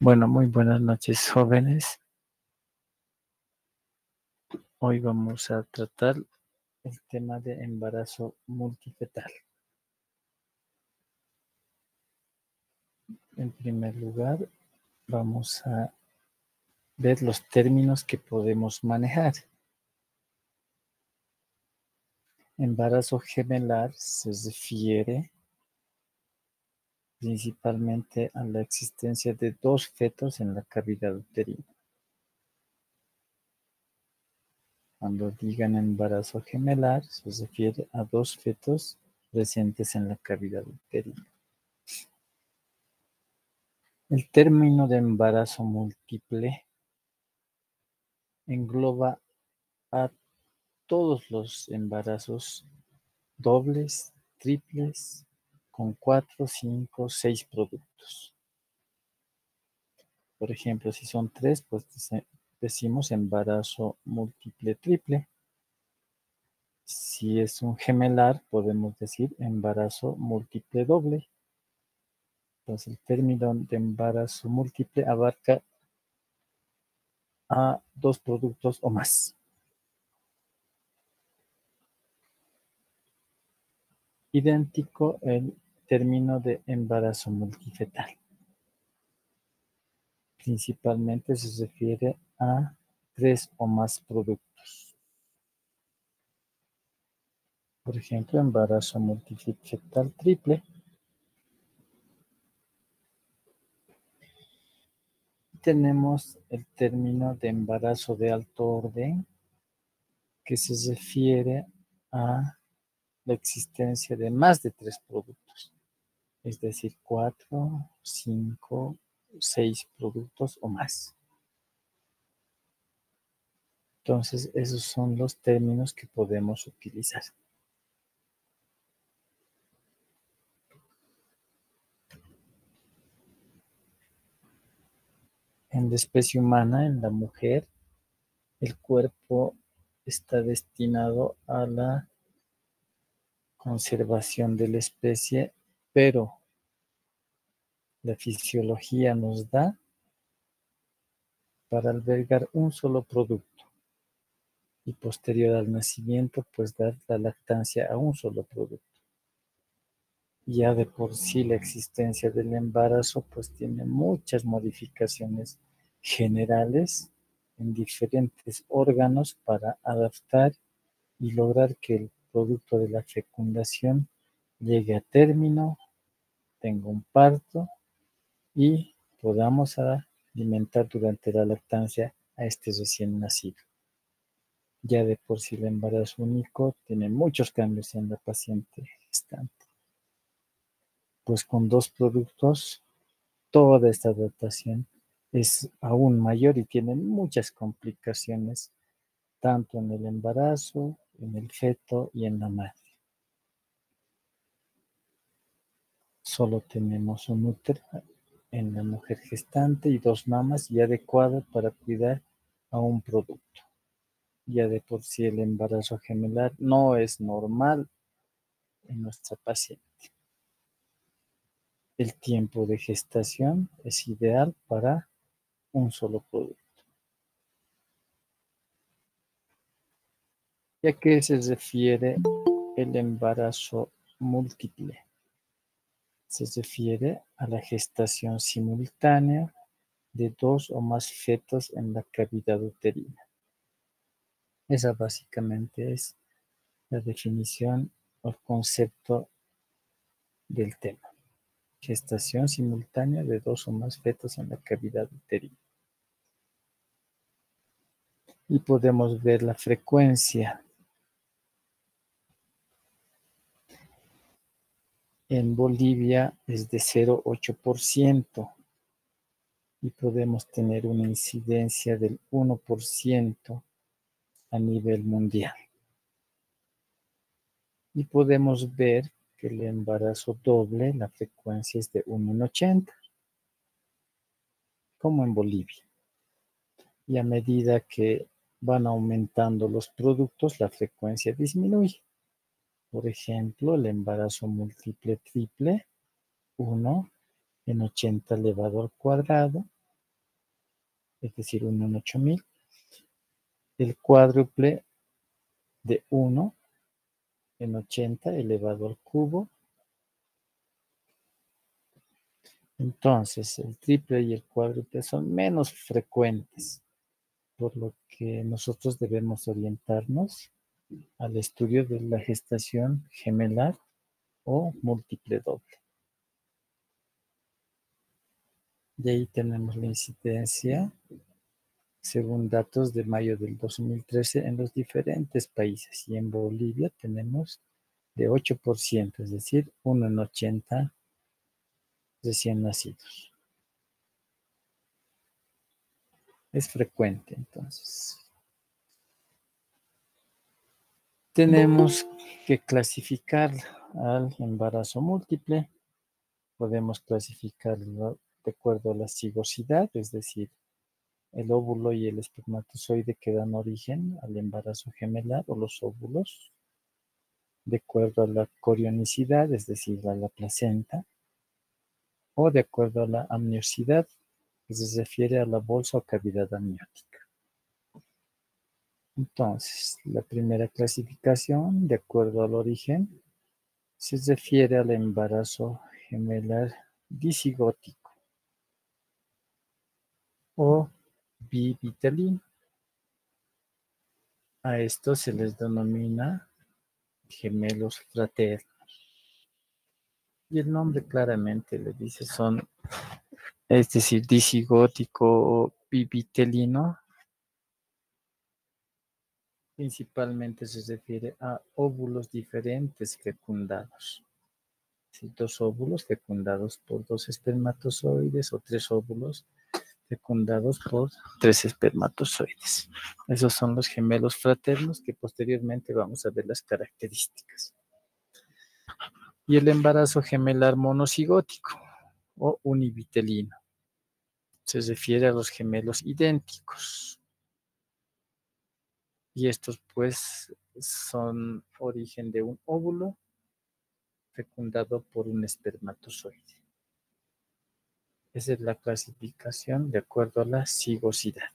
Bueno, muy buenas noches, jóvenes. Hoy vamos a tratar el tema de embarazo multifetal. En primer lugar, vamos a ver los términos que podemos manejar. Embarazo gemelar se refiere principalmente a la existencia de dos fetos en la cavidad uterina. Cuando digan embarazo gemelar, se refiere a dos fetos presentes en la cavidad uterina. El término de embarazo múltiple engloba a todos los embarazos dobles, triples, con 4, 5, 6 productos. Por ejemplo, si son 3, pues decimos embarazo múltiple triple. Si es un gemelar, podemos decir embarazo múltiple doble. Entonces, el término de embarazo múltiple abarca a 2 productos o más. Idéntico el término de embarazo multifetal. Principalmente se refiere a 3 o más productos. Por ejemplo, embarazo multifetal triple. Tenemos el término de embarazo de alto orden, que se refiere a la existencia de más de 3 productos, es decir, 4, 5, 6 productos o más. Entonces, esos son los términos que podemos utilizar. En la especie humana, en la mujer, el cuerpo está destinado a la conservación de la especie, pero la fisiología nos da para albergar un solo producto y posterior al nacimiento, pues dar la lactancia a un solo producto. Ya de por sí la existencia del embarazo, pues tiene muchas modificaciones generales en diferentes órganos para adaptar y lograr que el producto de la fecundación llegue a término, tenga un parto y podamos alimentar durante la lactancia a este recién nacido. Ya de por sí el embarazo único tiene muchos cambios en la paciente gestante. Pues con 2 productos, toda esta adaptación es aún mayor y tiene muchas complicaciones, tanto en el embarazo, en el feto y en la madre. Solo tenemos un útero en la mujer gestante y 2 mamas y adecuado para cuidar a un producto. Ya de por sí el embarazo gemelar no es normal en nuestra paciente. El tiempo de gestación es ideal para un solo producto. ¿Y a qué se refiere el embarazo múltiple? Se refiere a la gestación simultánea de 2 o más fetos en la cavidad uterina. Esa básicamente es la definición o el concepto del tema. Gestación simultánea de 2 o más fetos en la cavidad uterina. Y podemos ver la frecuencia. En Bolivia es de 0,8% y podemos tener una incidencia del 1% a nivel mundial. Y podemos ver que el embarazo doble, la frecuencia es de 1 en 80, como en Bolivia. Y a medida que van aumentando los productos, la frecuencia disminuye. Por ejemplo, el embarazo múltiple triple, 1, en 80 elevado al cuadrado, es decir, 1 en 8000. El cuádruple de 1 en 80 elevado al cubo. Entonces, el triple y el cuádruple son menos frecuentes, por lo que nosotros debemos orientarnos al estudio de la gestación gemelar o múltiple doble. De ahí tenemos la incidencia, según datos de mayo del 2013, en los diferentes países. Y en Bolivia tenemos de 8%, es decir, 1 en 80 recién nacidos. Es frecuente, entonces. Tenemos que clasificar al embarazo múltiple. Podemos clasificarlo de acuerdo a la cigosidad, es decir, el óvulo y el espermatozoide que dan origen al embarazo gemelar o los óvulos, de acuerdo a la corionicidad, es decir, a la placenta, o de acuerdo a la amniosidad, que se refiere a la bolsa o cavidad amniótica. Entonces, la primera clasificación, de acuerdo al origen, se refiere al embarazo gemelar disigótico o bivitelino. A estos se les denomina gemelos fraternos. Y el nombre claramente le dice son, es decir, disigótico o bivitelino, principalmente se refiere a óvulos diferentes fecundados. Si dos óvulos fecundados por dos espermatozoides o tres óvulos fecundados por tres espermatozoides. Esos son los gemelos fraternos que posteriormente vamos a ver las características. Y el embarazo gemelar monocigótico o univitelino se refiere a los gemelos idénticos. Y estos pues son origen de un óvulo fecundado por un espermatozoide. Esa es la clasificación de acuerdo a la cigosidad.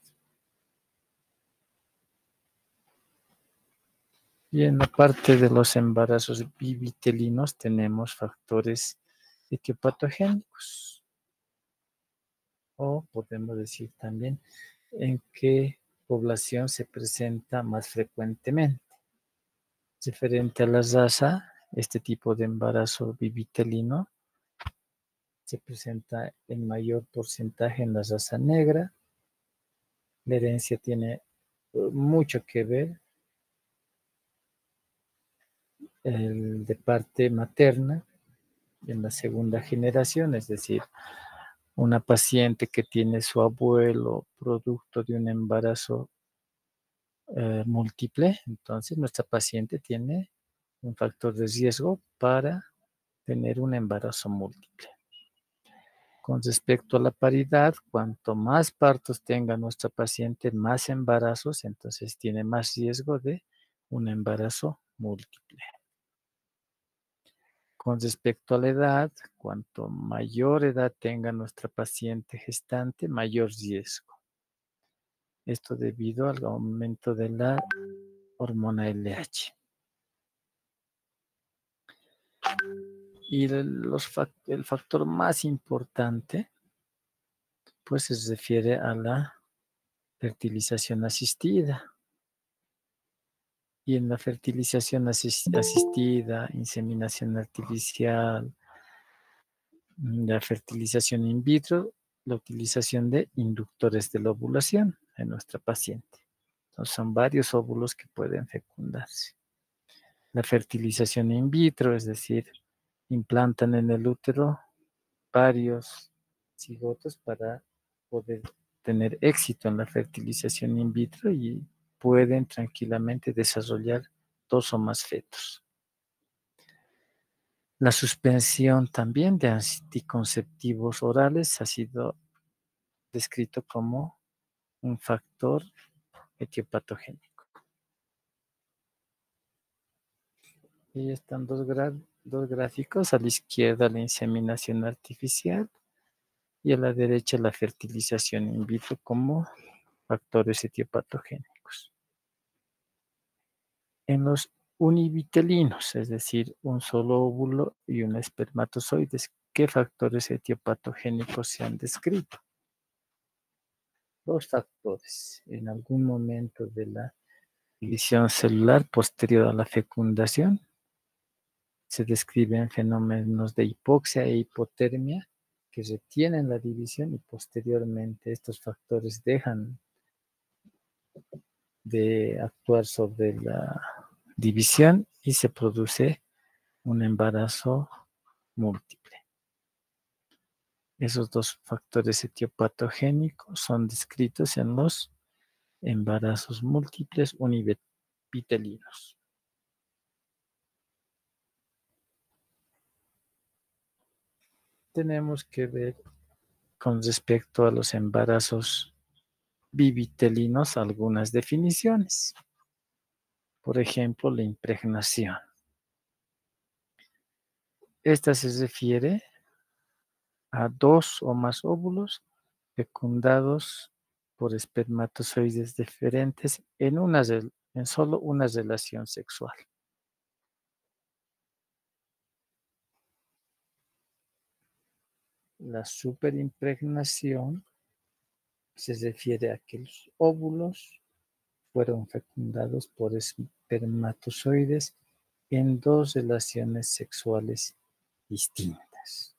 Y en la parte de los embarazos bivitelinos tenemos factores etiopatogénicos. O podemos decir también en qué población se presenta más frecuentemente. Diferente a la raza, este tipo de embarazo bivitelino se presenta en mayor porcentaje en la raza negra. La herencia tiene mucho que ver, el de parte materna en la segunda generación, es decir, una paciente que tiene su abuelo producto de un embarazo múltiple, entonces nuestra paciente tiene un factor de riesgo para tener un embarazo múltiple. Con respecto a la paridad, cuanto más partos tenga nuestra paciente, más embarazos, entonces tiene más riesgo de un embarazo múltiple. Con respecto a la edad, cuanto mayor edad tenga nuestra paciente gestante, mayor riesgo. Esto debido al aumento de la hormona LH. Y el factor más importante, pues se refiere a la fertilización asistida. Y en la fertilización asistida, inseminación artificial, la fertilización in vitro, la utilización de inductores de la ovulación en nuestra paciente. Entonces, son varios óvulos que pueden fecundarse. La fertilización in vitro, es decir, implantan en el útero varios cigotos para poder tener éxito en la fertilización in vitro y pueden tranquilamente desarrollar 2 o más fetos. La suspensión también de anticonceptivos orales ha sido descrito como un factor etiopatogénico. Y están dos gráficos. A la izquierda la inseminación artificial y a la derecha la fertilización in vitro como factores etiopatogénicos. En los univitelinos, es decir, un solo óvulo y un espermatozoide, ¿qué factores etiopatogénicos se han descrito? Dos factores. En algún momento de la división celular posterior a la fecundación se describen fenómenos de hipoxia e hipotermia que retienen la división y posteriormente estos factores dejan de actuar sobre la división y se produce un embarazo múltiple. Esos dos factores etiopatogénicos son descritos en los embarazos múltiples univitelinos. Tenemos que ver con respecto a los embarazos bivitelinos algunas definiciones. Por ejemplo, la impregnación. Esta se refiere a dos o más óvulos fecundados por espermatozoides diferentes en solo una relación sexual. La superimpregnación se refiere a que los óvulos fueron fecundados por espermatozoides en dos relaciones sexuales distintas.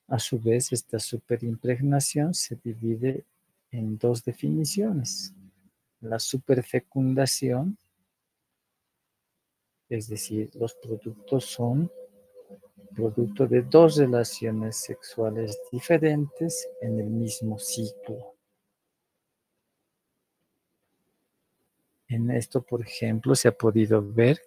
A su vez, esta superimpregnación se divide en dos definiciones. La superfecundación, es decir, los productos son producto de dos relaciones sexuales diferentes en el mismo ciclo. En esto, por ejemplo, se ha podido ver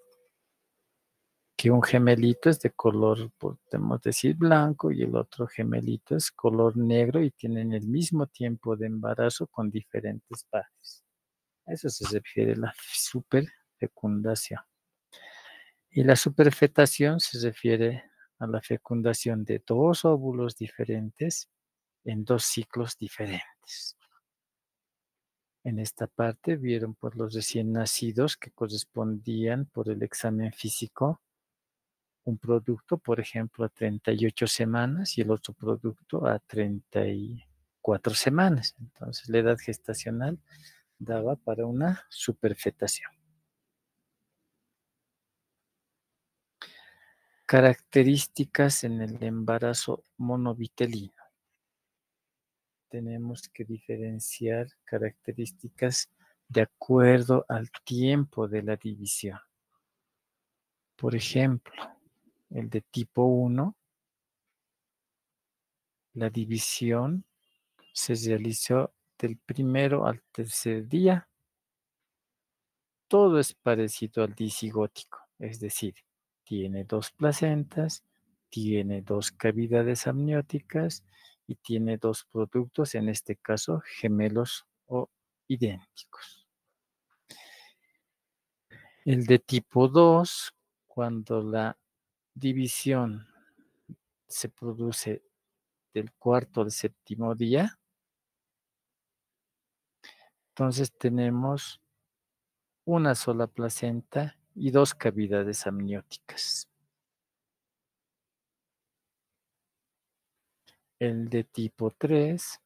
que un gemelito es de color, podemos decir, blanco y el otro gemelito es color negro y tienen el mismo tiempo de embarazo con diferentes padres. A eso se refiere la superfecundación. Y la superfetación se refiere a la fecundación de dos óvulos diferentes en dos ciclos diferentes. En esta parte vieron por los recién nacidos que correspondían por el examen físico un producto, por ejemplo, a 38 semanas y el otro producto a 34 semanas. Entonces, la edad gestacional daba para una superfetación. Características en el embarazo monovitelino. Tenemos que diferenciar características de acuerdo al tiempo de la división. Por ejemplo, el de tipo 1, la división se realizó del primero al tercer día. Todo es parecido al disigótico, es decir, tiene dos placentas, tiene dos cavidades amnióticas y tiene dos productos, en este caso gemelos o idénticos. El de tipo 2, cuando la división se produce del cuarto al séptimo día, entonces tenemos una sola placenta y dos cavidades amnióticas. El de tipo 3,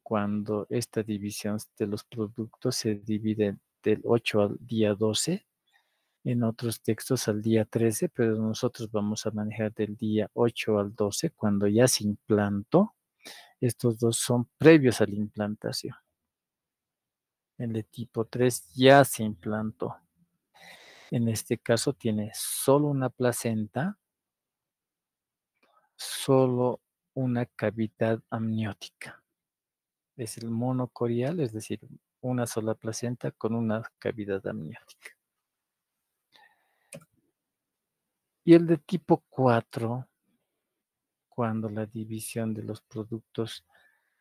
cuando esta división de los productos se divide del 8 al día 12, en otros textos al día 13, pero nosotros vamos a manejar del día 8 al 12, cuando ya se implantó. Estos dos son previos a la implantación. El de tipo 3 ya se implantó. En este caso tiene solo una placenta, solo una cavidad amniótica. Es el monocorial, es decir, una sola placenta con una cavidad amniótica. Y el de tipo 4, cuando la división de los productos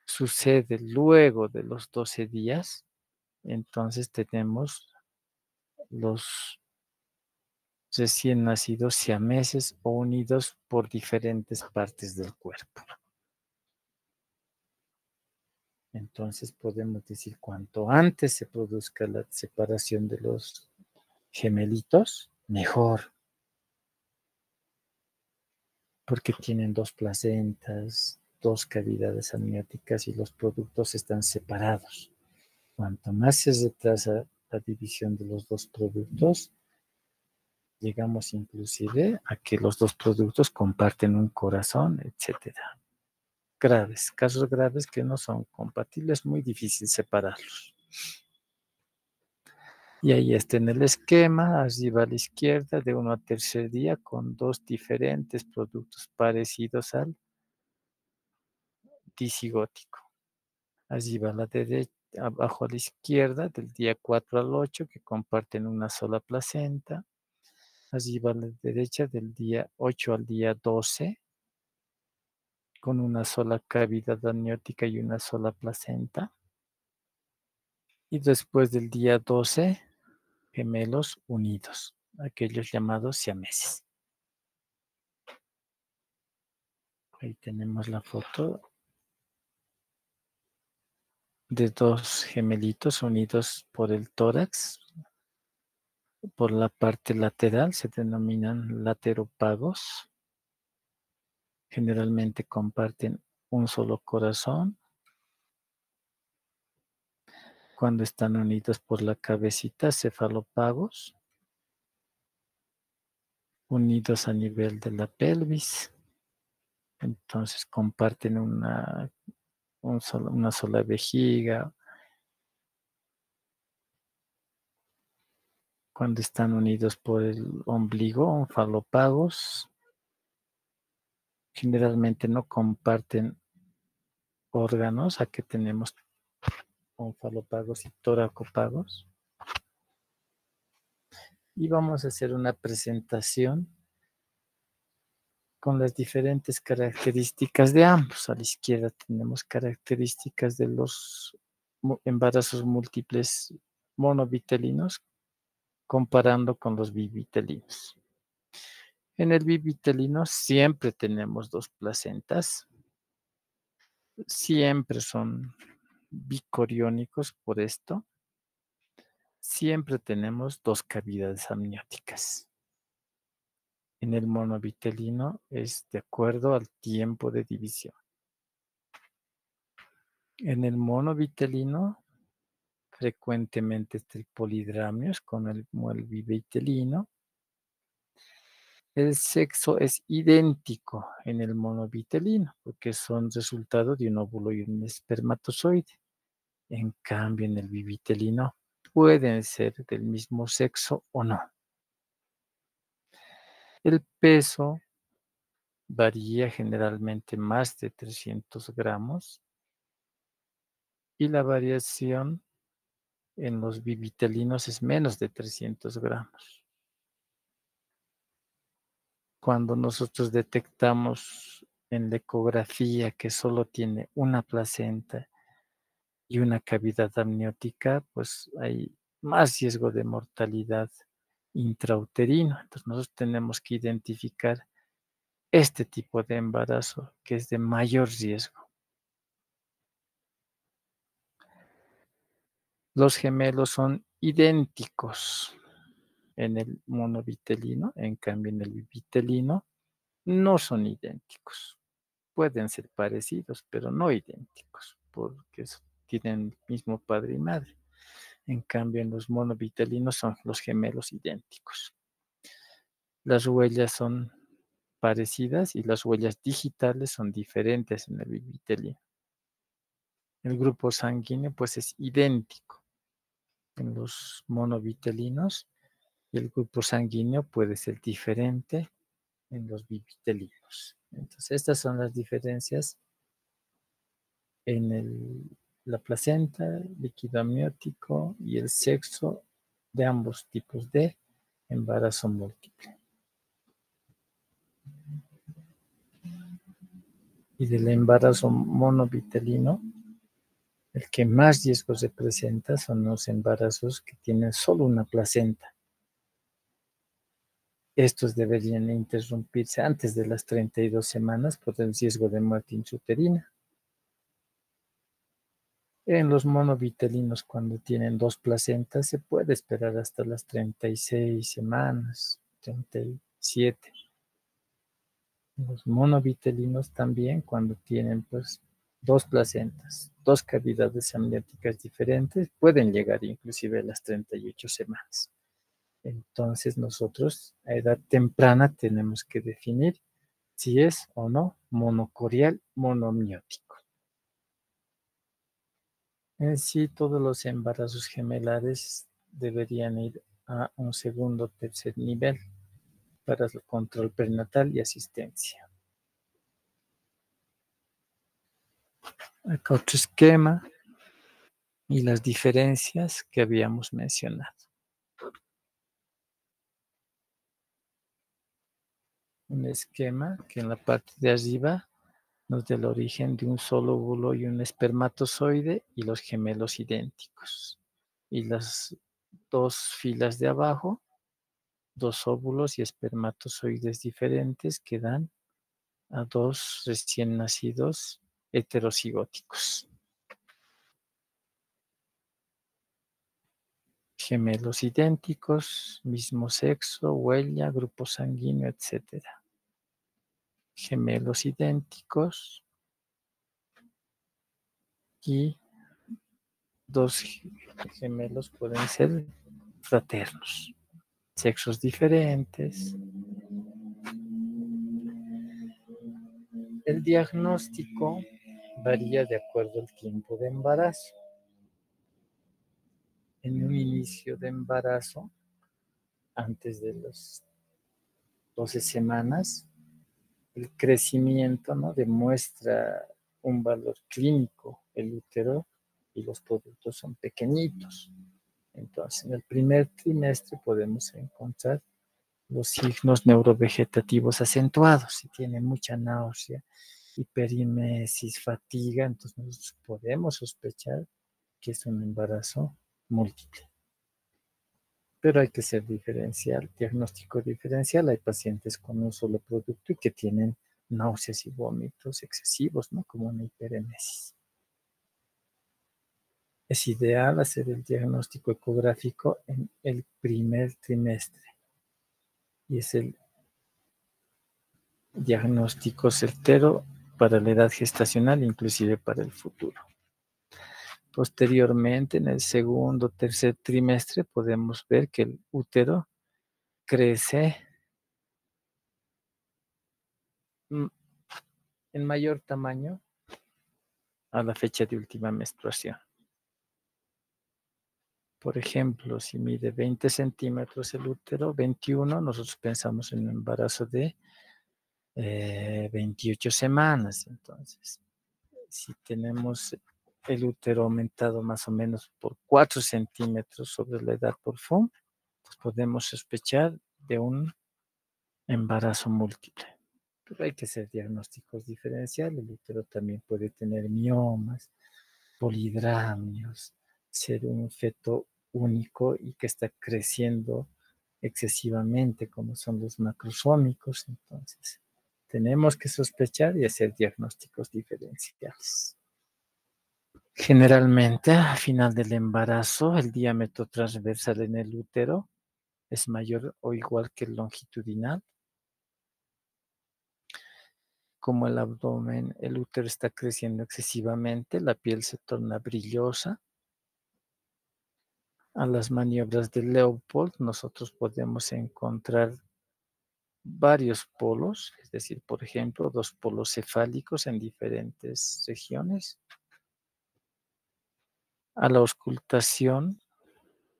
sucede luego de los 12 días, entonces tenemos los recién nacidos siameses o unidos por diferentes partes del cuerpo. Entonces podemos decir cuanto antes se produzca la separación de los gemelitos, mejor, porque tienen dos placentas, dos cavidades amnióticas y los productos están separados. Cuanto más se retrasa la división de los dos productos, llegamos inclusive a que los dos productos comparten un corazón, etcétera. Graves, casos graves que no son compatibles, muy difícil separarlos. Y ahí está en el esquema, arriba a la izquierda, de 1 a tercer día, con dos diferentes productos parecidos al disigótico. Arriba a la derecha, abajo a la izquierda, del día 4 al 8, que comparten una sola placenta. Arriba a la derecha, del día 8 al día 12, con una sola cavidad amniótica y una sola placenta. Y después del día 12, gemelos unidos, aquellos llamados siameses. Ahí tenemos la foto de dos gemelitos unidos por el tórax. Por la parte lateral se denominan lateropagos. Generalmente comparten un solo corazón. Cuando están unidos por la cabecita, cefalopagos. Unidos a nivel de la pelvis. Entonces comparten una sola vejiga. Cuando están unidos por el ombligo, onfalopagos. Generalmente no comparten órganos. Aquí tenemos onfalopagos y toracopagos. Y vamos a hacer una presentación con las diferentes características de ambos. A la izquierda tenemos características de los embarazos múltiples monovitelinos comparando con los bivitelinos. En el bivitelino siempre tenemos dos placentas, siempre son bicoriónicos por esto, siempre tenemos dos cavidades amnióticas. En el monovitelino es de acuerdo al tiempo de división. En el monovitelino frecuentemente tripolidramios con el bivitelino. El sexo es idéntico en el monovitelino porque son resultado de un óvulo y un espermatozoide. En cambio, en el bivitelino pueden ser del mismo sexo o no. El peso varía generalmente más de 300 gramos y la variación en los bivitelinos es menos de 300 gramos. Cuando nosotros detectamos en la ecografía que solo tiene una placenta y una cavidad amniótica, pues hay más riesgo de mortalidad intrauterino. Entonces nosotros tenemos que identificar este tipo de embarazo que es de mayor riesgo. Los gemelos son idénticos en el monovitelino, en cambio en el bivitelino no son idénticos. Pueden ser parecidos, pero no idénticos, porque tienen el mismo padre y madre. En cambio, en los monovitelinos son los gemelos idénticos. Las huellas son parecidas y las huellas digitales son diferentes en el bivitelino. El grupo sanguíneo, pues, es idéntico en los monovitelinos y el grupo sanguíneo puede ser diferente en los bivitelinos. Entonces, estas son las diferencias en la placenta, líquido amniótico y el sexo de ambos tipos de embarazo múltiple. Y del embarazo monovitelino, el que más riesgos representa son los embarazos que tienen solo una placenta. Estos deberían interrumpirse antes de las 32 semanas por el riesgo de muerte intrauterina. En los monovitelinos, cuando tienen 2 placentas, se puede esperar hasta las 36 semanas, 37. Los monovitelinos también, cuando tienen pues 2 placentas, 2 cavidades amnióticas diferentes, pueden llegar inclusive a las 38 semanas. Entonces nosotros a edad temprana tenemos que definir si es o no monocorial monoamniótico. En sí, todos los embarazos gemelares deberían ir a un segundo o tercer nivel para el control prenatal y asistencia. Acá otro esquema y las diferencias que habíamos mencionado. Un esquema que en la parte de arriba nos da el origen de un solo óvulo y un espermatozoide y los gemelos idénticos. Y las 2 filas de abajo, 2 óvulos y espermatozoides diferentes que dan a 2 recién nacidos heterocigóticos. Gemelos idénticos, mismo sexo, huella, grupo sanguíneo, etc. Gemelos idénticos y 2 gemelos pueden ser fraternos, sexos diferentes. El diagnóstico varía de acuerdo al tiempo de embarazo. En un inicio de embarazo, antes de las 12 semanas, el crecimiento, ¿no?, demuestra un valor clínico. El útero y los productos son pequeñitos. Entonces, en el primer trimestre podemos encontrar los signos neurovegetativos acentuados. Si tiene mucha náusea, hiperimesis, fatiga, entonces nosotros podemos sospechar que es un embarazo múltiple. Pero hay que ser diferencial, diagnóstico diferencial. Hay pacientes con un solo producto y que tienen náuseas y vómitos excesivos, ¿no?, como una hiperemesis. Es ideal hacer el diagnóstico ecográfico en el primer trimestre y es el diagnóstico certero para la edad gestacional, inclusive para el futuro. Posteriormente, en el segundo o tercer trimestre, podemos ver que el útero crece en mayor tamaño a la fecha de última menstruación. Por ejemplo, si mide 20 centímetros el útero, 21, nosotros pensamos en un embarazo de 28 semanas. Entonces, si tenemos el útero aumentado más o menos por 4 centímetros sobre la edad por FUM, pues podemos sospechar de un embarazo múltiple. Pero hay que hacer diagnósticos diferenciales. El útero también puede tener miomas, polidramios, ser un feto único y que está creciendo excesivamente, como son los macrosómicos. Entonces, tenemos que sospechar y hacer diagnósticos diferenciales. Generalmente, al final del embarazo, el diámetro transversal en el útero es mayor o igual que el longitudinal. Como el abdomen, el útero está creciendo excesivamente, la piel se torna brillosa. A las maniobras de Leopold, nosotros podemos encontrar varios polos, es decir, por ejemplo, 2 polos cefálicos en diferentes regiones. A la auscultación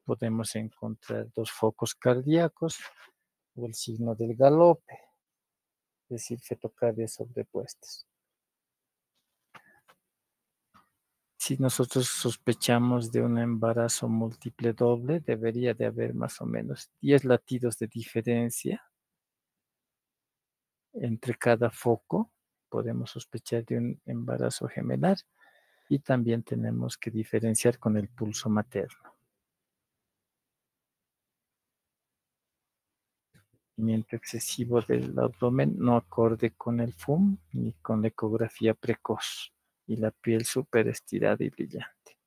podemos encontrar 2 focos cardíacos o el signo del galope, es decir, fetocardias sobrepuestas. Si nosotros sospechamos de un embarazo múltiple doble, debería de haber más o menos 10 latidos de diferencia entre cada foco. Podemos sospechar de un embarazo gemelar y también tenemos que diferenciar con el pulso materno. crecimiento excesivo del abdomen no acorde con el FUM ni con la ecografía precoz y la piel súper estirada y brillante.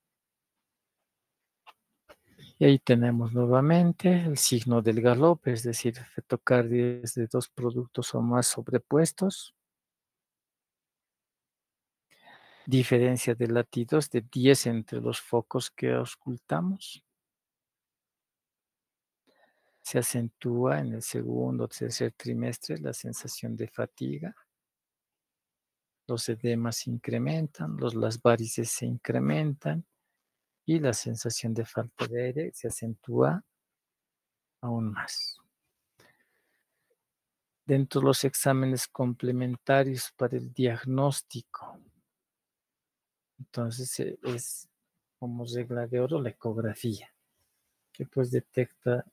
Y ahí tenemos nuevamente el signo del galope, es decir, fetocardias de dos productos o más sobrepuestos. Diferencia de latidos de 10 entre los focos que auscultamos. Se acentúa en el segundo o tercer trimestre la sensación de fatiga. Los edemas se incrementan, las varices se incrementan y la sensación de falta de aire se acentúa aún más. Dentro de los exámenes complementarios para el diagnóstico, entonces es como regla de oro la ecografía, que pues detecta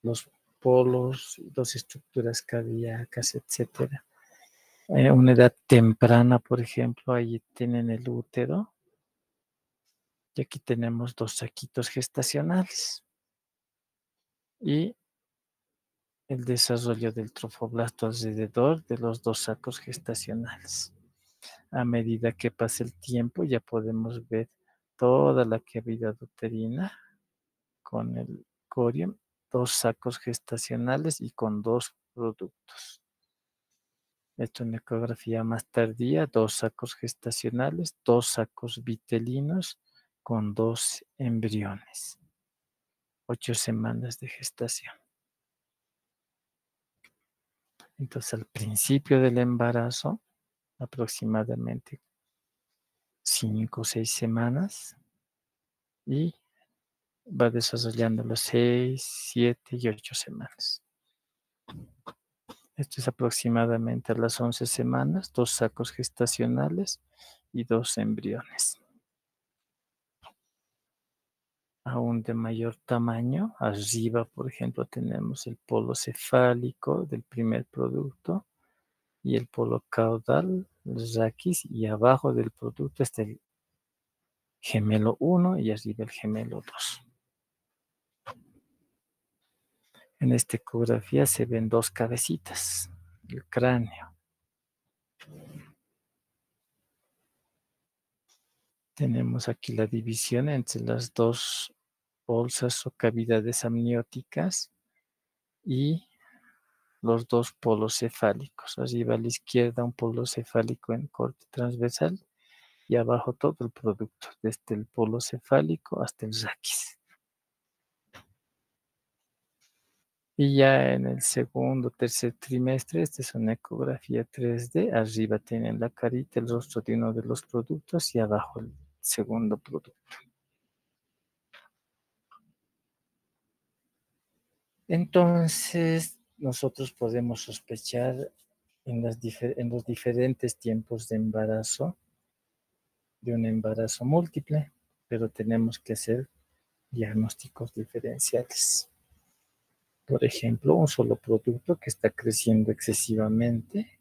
los polos, las estructuras cardíacas, etcétera. Una edad temprana, por ejemplo, ahí tienen el útero y aquí tenemos 2 saquitos gestacionales y el desarrollo del trofoblasto alrededor de los 2 sacos gestacionales. A medida que pasa el tiempo ya podemos ver toda la cavidad uterina con el corium, 2 sacos gestacionales y con 2 productos. Esto en ecografía más tardía, 2 sacos gestacionales, 2 sacos vitelinos con 2 embriones. 8 semanas de gestación. Entonces, al principio del embarazo, aproximadamente 5 o 6 semanas, y va desarrollando los 6, 7 y 8 semanas. Esto es aproximadamente a las 11 semanas, 2 sacos gestacionales y 2 embriones. Aún de mayor tamaño, arriba, por ejemplo, tenemos el polo cefálico del primer producto y el polo caudal, el raquis, y abajo del producto está el gemelo 1 y arriba el gemelo 2. En esta ecografía se ven 2 cabecitas, el cráneo. Tenemos aquí la división entre las 2 bolsas o cavidades amnióticas y los 2 polos cefálicos. Arriba a la izquierda un polo cefálico en corte transversal y abajo todo el producto, desde el polo cefálico hasta el raquis. Y ya en el segundo, tercer trimestre, esta es una ecografía 3D. Arriba tienen la carita, el rostro de uno de los productos y abajo el segundo producto. Entonces, nosotros podemos sospechar en los diferentes tiempos de embarazo, de un embarazo múltiple, pero tenemos que hacer diagnósticos diferenciales. Por ejemplo, un solo producto que está creciendo excesivamente,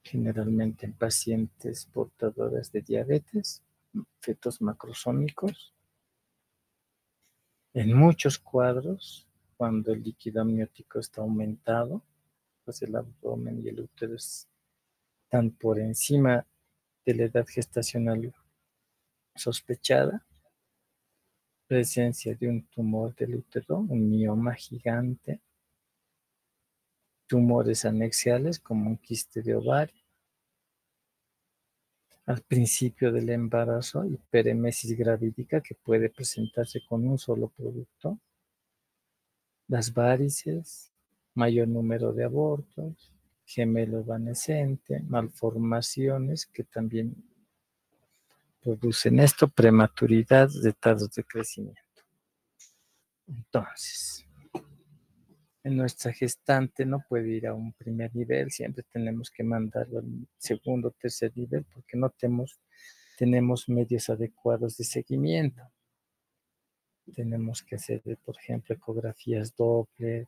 generalmente en pacientes portadoras de diabetes, fetos macrosómicos. En muchos cuadros, cuando el líquido amniótico está aumentado, pues el abdomen y el útero están por encima de la edad gestacional sospechada, presencia de un tumor del útero, un mioma gigante, tumores anexiales como un quiste de ovario, al principio del embarazo, hiperemesis gravídica que puede presentarse con un solo producto, las varices, mayor número de abortos, gemelo evanescente, malformaciones que también producen esto, prematuridad, retardos de crecimiento. Entonces, en nuestra gestante no puede ir a un primer nivel, siempre tenemos que mandarlo al segundo o tercer nivel porque no tenemos medios adecuados de seguimiento. Tenemos que hacer, por ejemplo, ecografías Doppler,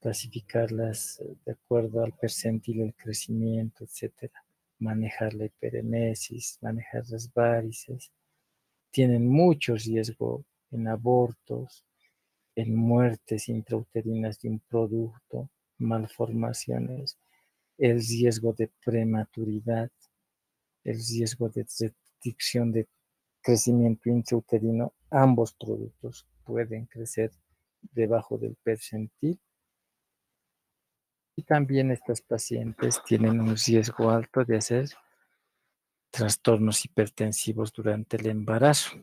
clasificarlas de acuerdo al percentil del crecimiento, etcétera. Manejar la hiperemesis, manejar las varices. Tienen mucho riesgo en abortos, en muertes intrauterinas de un producto, malformaciones, el riesgo de prematuridad, el riesgo de restricción de crecimiento intrauterino. Ambos productos pueden crecer debajo del percentil. Y también estas pacientes tienen un riesgo alto de hacer trastornos hipertensivos durante el embarazo.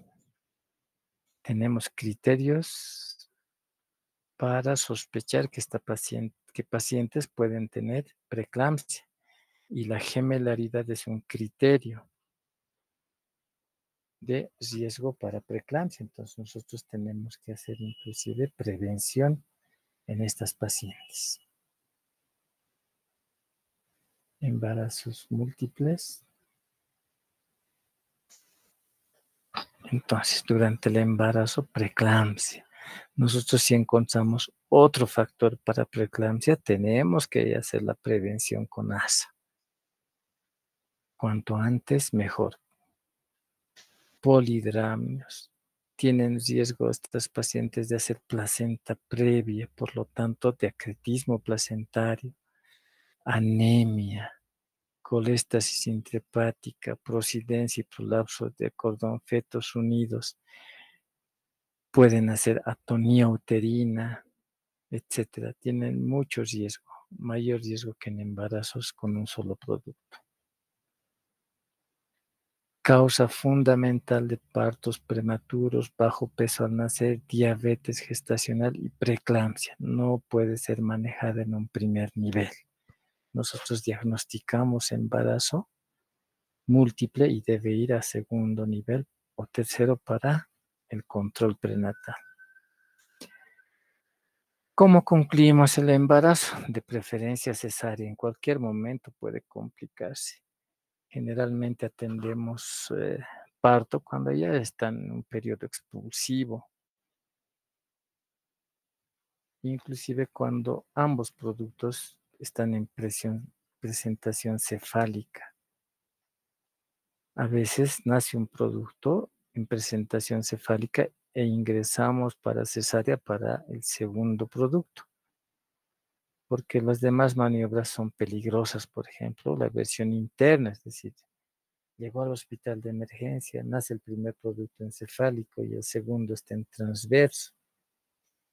Tenemos criterios para sospechar que pacientes pueden tener preeclampsia, y la gemelaridad es un criterio de riesgo para preeclampsia. Entonces nosotros tenemos que hacer inclusive prevención en estas pacientes. Embarazos múltiples. Entonces, durante el embarazo, preeclampsia. Nosotros si encontramos otro factor para preeclampsia, tenemos que hacer la prevención con ASA. Cuanto antes, mejor. Polidramios. Tienen riesgo estas pacientes de hacer placenta previa, por lo tanto, de acretismo placentario, anemia, coléstasis intrahepática, prosidencia y prolapso de cordón fetos unidos. Pueden hacer atonía uterina, etcétera. Tienen mucho riesgo, mayor riesgo que en embarazos con un solo producto. Causa fundamental de partos prematuros, bajo peso al nacer, diabetes gestacional y preeclampsia. No puede ser manejada en un primer nivel. Nosotros diagnosticamos embarazo múltiple y debe ir a segundo nivel o tercero para el control prenatal. ¿Cómo concluimos el embarazo? De preferencia cesárea. En cualquier momento puede complicarse. Generalmente atendemos parto cuando ya está en un periodo expulsivo. Inclusive cuando ambos productos están en presentación cefálica. A veces nace un producto en presentación cefálica e ingresamos para cesárea para el segundo producto, porque las demás maniobras son peligrosas. Por ejemplo, la versión interna, es decir, llegó al hospital de emergencia, nace el primer producto encefálico y el segundo está en transverso.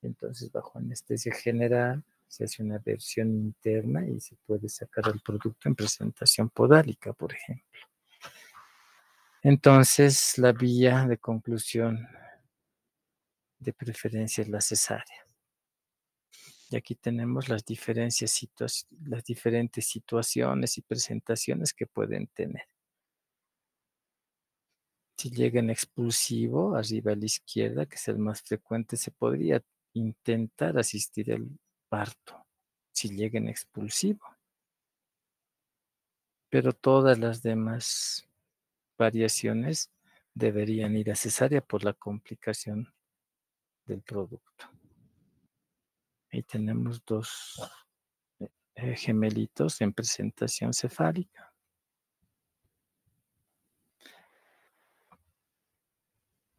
Entonces, bajo anestesia general, se hace una versión interna y se puede sacar el producto en presentación podálica, por ejemplo. Entonces, la vía de conclusión de preferencia es la cesárea. Y aquí tenemos las diferentes situaciones y presentaciones que pueden tener. Si llega en expulsivo, arriba a la izquierda, que es el más frecuente, se podría intentar asistir al parto. Si llega en expulsivo. Pero todas las demás variaciones deberían ir a cesárea por la complicación del producto. Ahí tenemos dos gemelitos en presentación cefálica.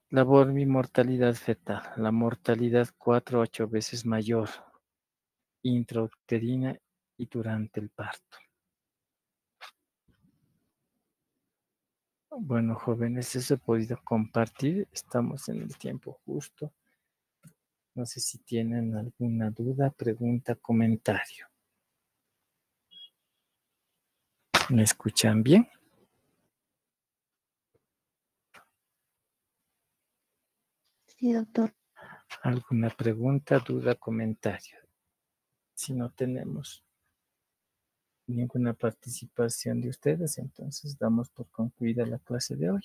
La mortalidad fetal. La mortalidad 4 a 8 veces mayor intrauterina y durante el parto. Bueno, jóvenes, eso he podido compartir. Estamos en el tiempo justo. No sé si tienen alguna duda, pregunta, comentario. ¿Me escuchan bien? Sí, doctor. ¿Alguna pregunta, duda, comentario? Si no tenemos ninguna participación de ustedes, entonces damos por concluida la clase de hoy.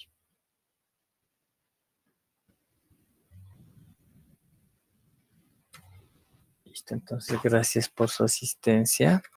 Listo, entonces gracias por su asistencia.